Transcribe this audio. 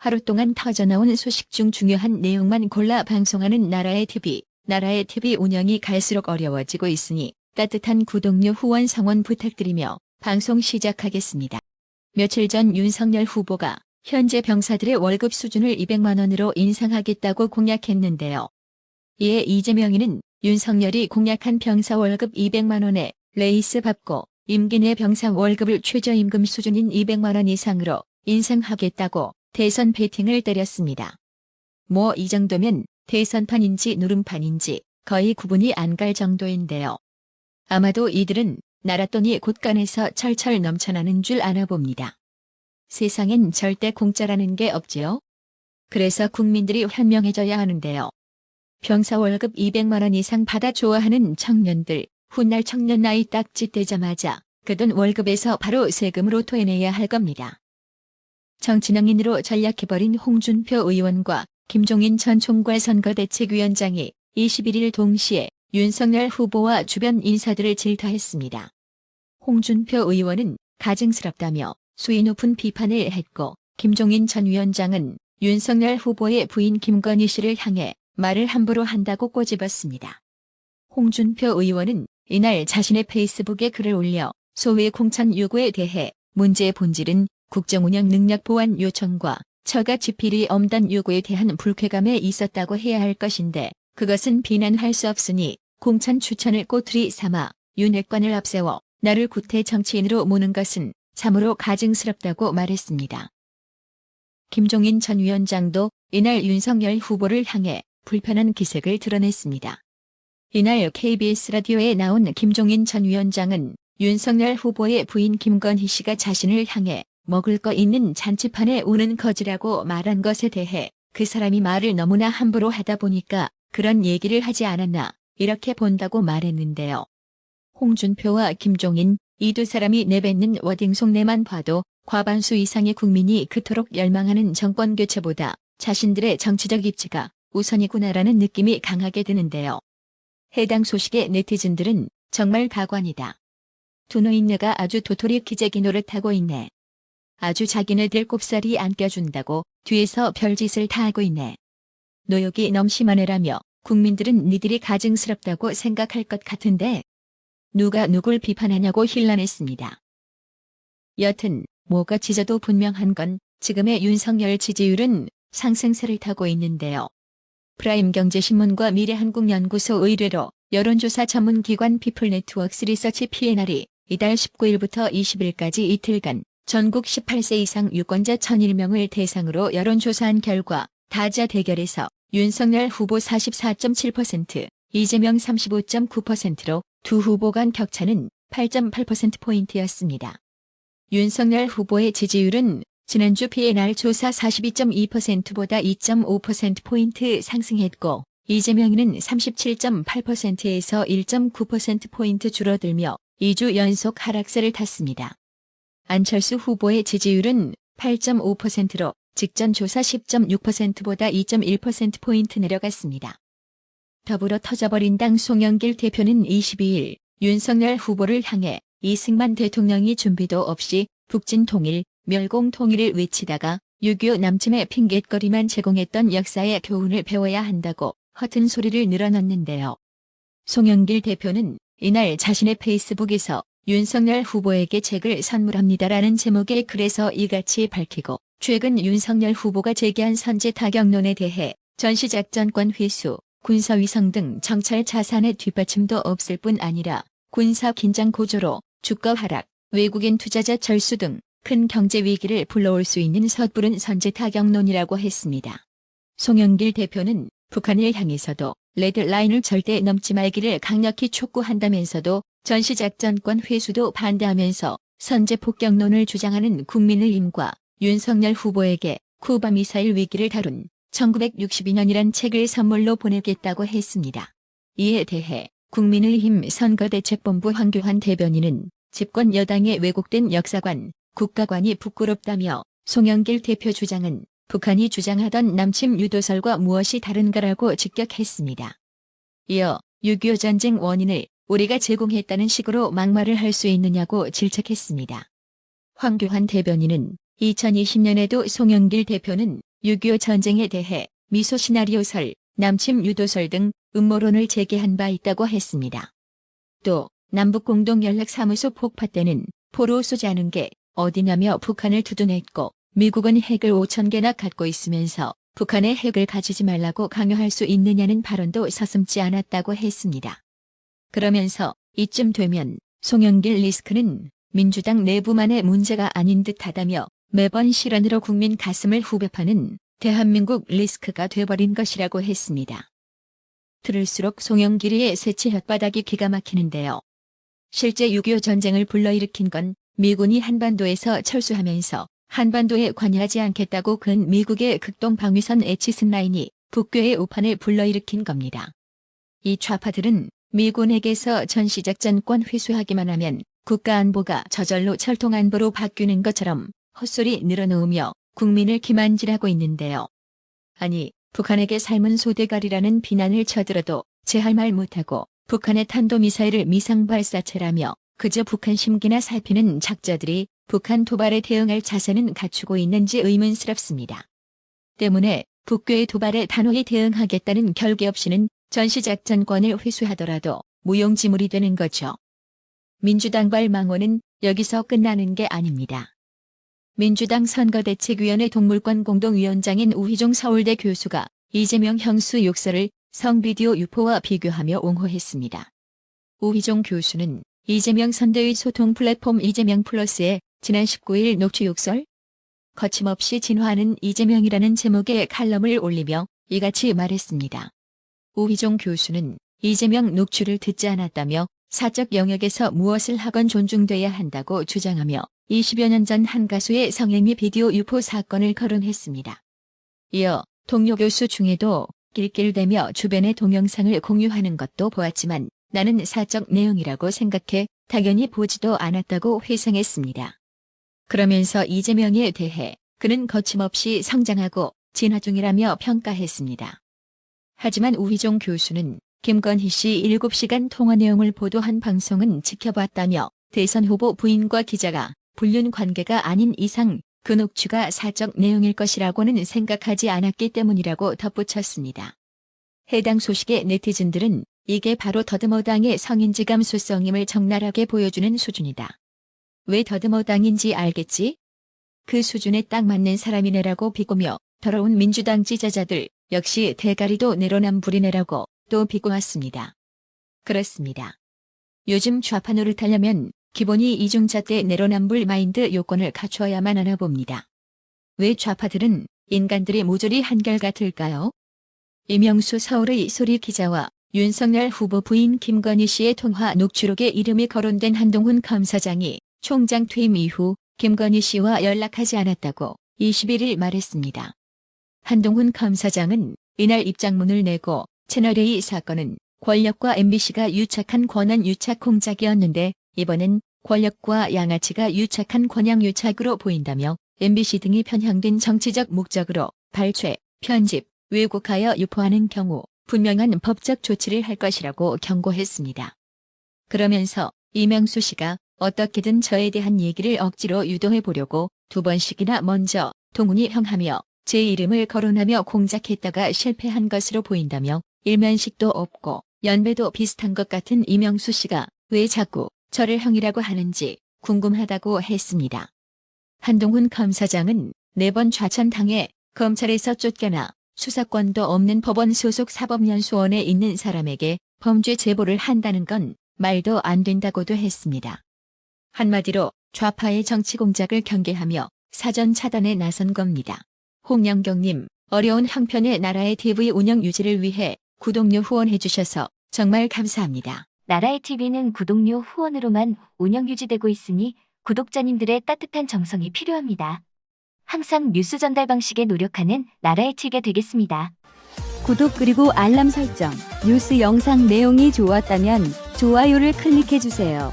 하루 동안 터져나온 소식 중 중요한 내용만 골라 방송하는 나라의 TV. 나라의 TV 운영이 갈수록 어려워지고 있으니 따뜻한 구독료 후원 성원 부탁드리며 방송 시작하겠습니다. 며칠 전 윤석열 후보가 현재 병사들의 월급 수준을 200만 원으로 인상하겠다고 공약했는데요. 이에 이재명이는 윤석열이 공약한 병사 월급 200만 원에 레이스 밟고 임기 내 병사 월급을 최저임금 수준인 200만 원 이상으로 인상하겠다고 대선 배팅을 때렸습니다. 뭐 이 정도면 대선판인지 누름판인지 거의 구분이 안 갈 정도인데요. 아마도 이들은 나라 돈이 곳간에서 철철 넘쳐나는 줄 아나 봅니다. 세상엔 절대 공짜라는 게 없지요. 그래서 국민들이 현명해져야 하는데요. 병사 월급 200만 원 이상 받아 좋아하는 청년들, 훗날 청년 나이 딱지 떼자마자 그 돈 월급에서 바로 세금으로 토해내야 할 겁니다. 정치능인으로 전락해버린 홍준표 의원과 김종인 전 총괄선거대책위원장이 21일 동시에 윤석열 후보와 주변 인사들을 질타했습니다. 홍준표 의원은 가증스럽다며 수위 높은 비판을 했고, 김종인 전 위원장은 윤석열 후보의 부인 김건희 씨를 향해 말을 함부로 한다고 꼬집었습니다. 홍준표 의원은 이날 자신의 페이스북에 글을 올려 소위 공천 요구에 대해 문제의 본질은 국정운영 능력 보완 요청과 처가집필이 엄단 요구에 대한 불쾌감에 있었다고 해야 할 것인데 그것은 비난할 수 없으니 공천 추천을 꼬투리 삼아 윤핵관을 앞세워 나를 구태 정치인으로 모는 것은 참으로 가증스럽다고 말했습니다. 김종인 전 위원장도 이날 윤석열 후보를 향해 불편한 기색을 드러냈습니다. 이날 KBS 라디오에 나온 김종인 전 위원장은 윤석열 후보의 부인 김건희 씨가 자신을 향해 먹을 거 있는 잔치판에 오는 거지라고 말한 것에 대해 그 사람이 말을 너무나 함부로 하다 보니까 그런 얘기를 하지 않았나 이렇게 본다고 말했는데요. 홍준표와 김종인 이 두 사람이 내뱉는 워딩 속내만 봐도 과반수 이상의 국민이 그토록 열망하는 정권 교체보다 자신들의 정치적 입지가 우선이구나라는 느낌이 강하게 드는데요. 해당 소식에 네티즌들은 정말 가관이다. 두 노인네가 아주 도토리 기재기 노릇하고 있네. 아주 자기네들 꼽살이 안 껴준다고 뒤에서 별짓을 다 하고 있네. 노욕이 너무 심한 애라며 국민들은 니들이 가증스럽다고 생각할 것 같은데 누가 누굴 비판하냐고 힐난했습니다. 여튼 뭐가 짖어도 분명한 건 지금의 윤석열 지지율은 상승세를 타고 있는데요. 프라임경제신문과 미래한국연구소 의뢰로 여론조사 전문기관 피플네트웍스 리서치 PNR이 이달 19일부터 20일까지 이틀간 전국 18세 이상 유권자 1001명을 대상으로 여론조사한 결과 다자 대결에서 윤석열 후보 44.7%, 이재명 35.9%로 두 후보 간 격차는 8.8%포인트였습니다. 윤석열 후보의 지지율은 지난주 PNR 조사 42.2%보다 2.5%포인트 상승했고 이재명은 37.8%에서 1.9%포인트 줄어들며 2주 연속 하락세를 탔습니다. 안철수 후보의 지지율은 8.5%로 직전 조사 10.6%보다 2.1%포인트 내려갔습니다. 더불어 터져버린 당 송영길 대표는 22일 윤석열 후보를 향해 이승만 대통령이 준비도 없이 북진 통일, 멸공 통일을 외치다가 6.25 남침의 핑곗거리만 제공했던 역사의 교훈을 배워야 한다고 허튼 소리를 늘어놨는데요. 송영길 대표는 이날 자신의 페이스북에서 윤석열 후보에게 책을 선물합니다라는 제목의 글에서 이같이 밝히고 최근 윤석열 후보가 제기한 선제 타격론에 대해 전시작전권 회수, 군사위성 등 정찰 자산의 뒷받침도 없을 뿐 아니라 군사 긴장 고조로 주가 하락, 외국인 투자자 절수 등 큰 경제 위기를 불러올 수 있는 섣부른 선제 타격론이라고 했습니다. 송영길 대표는 북한을 향해서도 레드라인을 절대 넘지 말기를 강력히 촉구한다면서도 전시작전권 회수도 반대하면서 선제 폭격론을 주장하는 국민의힘과 윤석열 후보에게 쿠바 미사일 위기를 다룬 1962년이란 책을 선물로 보내겠다고 했습니다. 이에 대해 국민의힘 선거대책본부 황교안 대변인은 집권 여당의 왜곡된 역사관, 국가관이 부끄럽다며 송영길 대표 주장은 북한이 주장하던 남침 유도설과 무엇이 다른가라고 직격했습니다. 이어 6.25 전쟁 원인을 우리가 제공했다는 식으로 막말을 할 수 있느냐고 질책했습니다. 황교안 대변인은 2020년에도 송영길 대표는 6.25 전쟁에 대해 미소 시나리오설, 남침 유도설 등 음모론을 제기한 바 있다고 했습니다. 또 남북공동연락사무소 폭파 때는 포로 쏘지 않은 게 어디냐며 북한을 두둔했고 미국은 핵을 5,000개나 갖고 있으면서 북한의 핵을 가지지 말라고 강요할 수 있느냐는 발언도 서슴지 않았다고 했습니다. 그러면서 이쯤 되면 송영길 리스크는 민주당 내부만의 문제가 아닌 듯하다며 매번 실언으로 국민 가슴을 후벼 파는 대한민국 리스크가 돼버린 것이라고 했습니다. 들을수록 송영길이의 새치 혓바닥이 기가 막히는데요. 실제 6.25 전쟁을 불러일으킨 건 미군이 한반도에서 철수하면서 한반도에 관여하지 않겠다고 근 미국의 극동 방위선 에치슨 라인이 북괴의 우판을 불러일으킨 겁니다. 이 좌파들은 미군에게서 전시작전권 회수하기만 하면 국가안보가 저절로 철통안보로 바뀌는 것처럼 헛소리 늘어놓으며 국민을 기만질하고 있는데요. 아니, 북한에게 삶은 소대가리라는 비난을 쳐들어도 제할 말 못하고 북한의 탄도미사일을 미상발사체라며 그저 북한 심기나 살피는 작자들이 북한 도발에 대응할 자세는 갖추고 있는지 의문스럽습니다. 때문에 북괴의 도발에 단호히 대응하겠다는 결계 없이는 전시작전권을 회수하더라도 무용지물이 되는 거죠. 민주당발 망언은 여기서 끝나는 게 아닙니다. 민주당 선거대책위원회 동물권 공동위원장인 우희종 서울대 교수가 이재명 형수 욕설을 성비디오 유포와 비교하며 옹호했습니다. 우희종 교수는 이재명 선대위 소통 플랫폼 이재명 플러스에 지난 19일 녹취 욕설? 거침없이 진화하는 이재명이라는 제목의 칼럼을 올리며 이같이 말했습니다. 우희종 교수는 이재명 녹취를 듣지 않았다며 사적 영역에서 무엇을 하건 존중돼야 한다고 주장하며 20여 년 전 한 가수의 성행위 비디오 유포 사건을 거론했습니다. 이어 동료 교수 중에도 낄낄대며 주변의 동영상을 공유하는 것도 보았지만 나는 사적 내용이라고 생각해 당연히 보지도 않았다고 회상했습니다. 그러면서 이재명에 대해 그는 거침없이 성장하고 진화 중이라며 평가했습니다. 하지만 우희종 교수는 김건희 씨 7시간 통화 내용을 보도한 방송은 지켜봤다며 대선 후보 부인과 기자가 불륜 관계가 아닌 이상 그 녹취가 사적 내용일 것이라고는 생각하지 않았기 때문이라고 덧붙였습니다. 해당 소식에 네티즌들은 이게 바로 더듬어당의 성인지 감수성임을 적나라하게 보여주는 수준이다. 왜 더듬어당인지 알겠지? 그 수준에 딱 맞는 사람이네라고 비꼬며 더러운 민주당 지지자들 역시 대가리도 내로남불이네라고 또 비꼬았습니다. 그렇습니다. 요즘 좌파 노릇하려면 기본이 이중잣대 내로남불 마인드 요건을 갖추어야만 하나 봅니다. 왜 좌파들은 인간들이 모조리 한결같을까요? 이명수 서울의 소리 기자와 윤석열 후보 부인 김건희 씨의 통화 녹취록에 이름이 거론된 한동훈 검사장이 총장 퇴임 이후 김건희 씨와 연락하지 않았다고 21일 말했습니다. 한동훈 검사장은 이날 입장문을 내고 채널A 사건은 권력과 MBC가 유착한 권한 유착 공작이었는데 이번엔 권력과 양아치가 유착한 권양 유착으로 보인다며 MBC 등이 편향된 정치적 목적으로 발췌, 편집, 왜곡하여 유포하는 경우 분명한 법적 조치를 할 것이라고 경고했습니다. 그러면서 이명수 씨가 어떻게든 저에 대한 얘기를 억지로 유도해 보려고 2번씩이나 먼저 동훈이 형하며 제 이름을 거론하며 공작했다가 실패한 것으로 보인다며 일면식도 없고 연배도 비슷한 것 같은 이명수 씨가 왜 자꾸 저를 형이라고 하는지 궁금하다고 했습니다. 한동훈 검사장은 4번 좌천당해 검찰에서 쫓겨나 수사권도 없는 법원 소속 사법연수원에 있는 사람에게 범죄 제보를 한다는 건 말도 안 된다고도 했습니다. 한마디로 좌파의 정치 공작을 경계하며 사전 차단에 나선 겁니다. 홍영경님, 어려운 형편의 나라의 TV 운영 유지를 위해 구독료 후원해 주셔서 정말 감사합니다. 나라의 TV는 구독료 후원으로만 운영 유지되고 있으니 구독자님들의 따뜻한 정성이 필요합니다. 항상 뉴스 전달 방식에 노력하는 나라의 TV가 되겠습니다. 구독 그리고 알람 설정, 뉴스 영상 내용이 좋았다면 좋아요를 클릭해 주세요.